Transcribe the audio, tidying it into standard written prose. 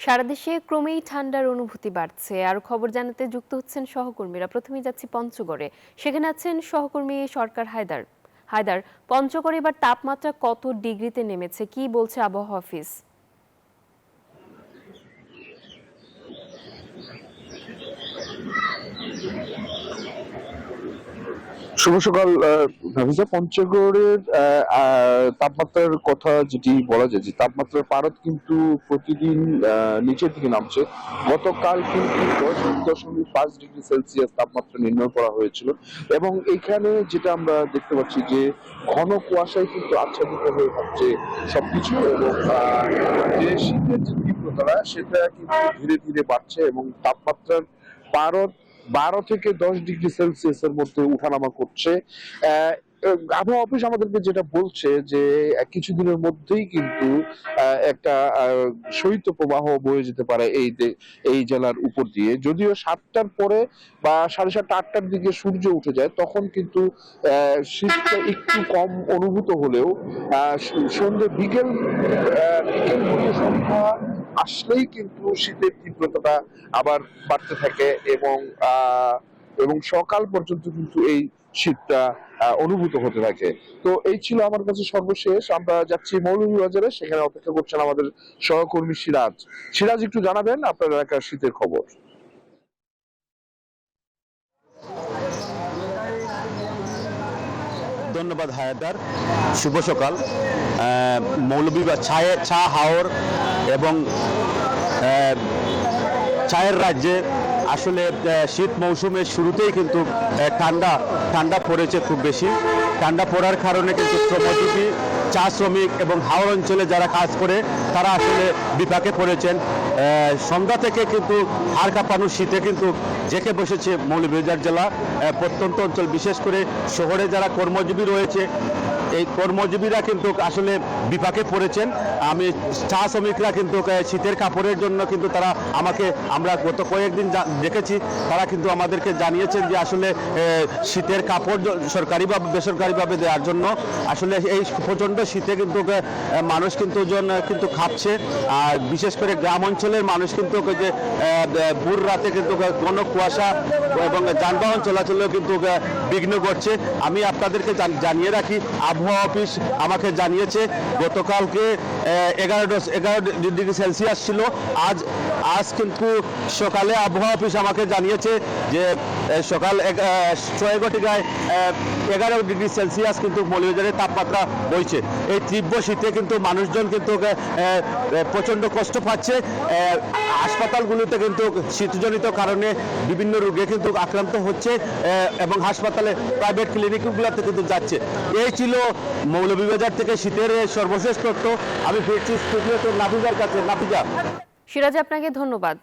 সারা দেশে ক্রমেই ঠান্ডার অনুভূতি বাড়ছে। আর খবর জানাতে যুক্ত হচ্ছেন সহকর্মীরা। প্রথমেই যাচ্ছি পঞ্চগড়ে। সেখানে আছেন সহকর্মী সরকার হায়দার। হায়দার, পঞ্চগড়ে এবার তাপমাত্রা কত ডিগ্রিতে নেমেছে, কি বলছে আবহাওয়া অফিস? শুভ সকাল। নাফিসা, পঞ্চগড়ের তাপমাত্রার কথা যেটি বলা যায়, যে তাপমাত্রার পারদ কিন্তু প্রতিদিন নিচের দিকে নামছে। গতকাল কিন্তু 10.5 ডিগ্রি সেলসিয়াস তাপমাত্রা নির্ণয় করা হয়েছিল, এবং এখানে যেটা আমরা দেখতে পাচ্ছি যে ঘন কুয়াশায় কিন্তু আচ্ছাদিত হয়ে থাকছে সবকিছু, এবং যে শীতের যে তীব্রতা সেটা কিন্তু ধীরে ধীরে বাড়ছে, এবং তাপমাত্রার পারদ 12 থেকে 10 ডিগ্রি সেলসিয়াসের মধ্যে উঠানামা করছে। আহ, আবহাওয়া অফিস আমাদেরকে যেটা বলছে যে কিছুদিনের মধ্যেই কিন্তু একটা শৈত্য প্রবাহ বয়ে যেতে পারে এই জেলার উপর দিয়ে। যদিও 7টার পরে বা 7:30 8টার দিকে সূর্য উঠে যায়, তখন কিন্তু শীতটা একটু কম অনুভূত হলেও সন্ধ্যে বিকেল গড়িয়ে সন্ধ্যা আসলেই কিন্তু শীতের তীব্রতাটা আবার বাড়তে থাকে, এবং সকাল পর্যন্ত কিন্তু এই শীতটা অনুভূত হতে থাকে। তো এই ছিল আমার কাছে সর্বশেষ। আমরা যাচ্ছি মৌলভীবাজারে, সেখানে অপেক্ষা করছেন আমাদের সহকর্মী সিরাজ। সিরাজ, একটু জানাবেন আপনার এলাকার শীতের খবর। ধন্যবাদ হায়দার। শুভ সকাল। মৌলভীবাজার চা হাওর এবং চায়ের রাজ্যে আসলে শীত মৌসুমের শুরুতেই কিন্তু ঠান্ডা পড়েছে খুব বেশি। ঠান্ডা পড়ার কারণে কিন্তু শ্রমজীবী, চা শ্রমিক এবং হাওর অঞ্চলে যারা কাজ করে তারা আসলে বিপাকে পড়েছেন। সন্ধ্যা থেকে কিন্তু হাড় কাঁপানো শীতে কিন্তু জেঁকে বসেছে মৌলভীবাজার জেলা প্রত্যন্ত অঞ্চল, বিশেষ করে শহরে যারা কর্মজীবী রয়েছে এই কর্মজীবীরা কিন্তু আসলে বিপাকে পড়েছেন। চা শ্রমিকরা কিন্তু শীতের কাপড়ের জন্য কিন্তু আমরা গত কয়েকদিন দেখেছি, তারা কিন্তু আমাদেরকে জানিয়েছেন যে আসলে শীতের কাপড় সরকারিভাবে বেসরকারিভাবে দেওয়ার জন্য আসলে এই প্রচণ্ড শীতে কিন্তু মানুষ কিন্তু খাপছে। আর বিশেষ করে গ্রাম অঞ্চলের মানুষ কিন্তু যে ভোর রাতে কিন্তু ঘন কুয়াশা এবং যানবাহন চলাচলেও কিন্তু বিঘ্ন ঘটছে। আমি আপনাদেরকে জানিয়ে রাখি, আবহাওয়া অফিস আমাকে জানিয়েছে গতকালকে 11 ডিগ্রি সেলসিয়াস ছিল। আজ কিন্তু সকালে আবহাওয়া অফিস আমাকে জানিয়েছে যে সকাল 6 11 ডিগ্রি সেলসিয়াস কিন্তু মৌলভীবাজারের তাপমাত্রা বইছে। এই তীব্র শীতে কিন্তু মানুষজন কিন্তু প্রচণ্ড কষ্ট পাচ্ছে। হাসপাতালগুলোতে কিন্তু শীতজনিত কারণে বিভিন্ন রোগে কিন্তু আক্রান্ত হচ্ছে, এবং হাসপাতালে প্রাইভেট ক্লিনিকগুলোতে কিন্তু যাচ্ছে। এই ছিল মৌলভীবাজার থেকে শীতের সর্বশেষ তথ্য। আমি ফিরছি স্টুডিওতে নাফিজার কাছে। নাফিজা। সিরাজ, আপনাকে ধন্যবাদ।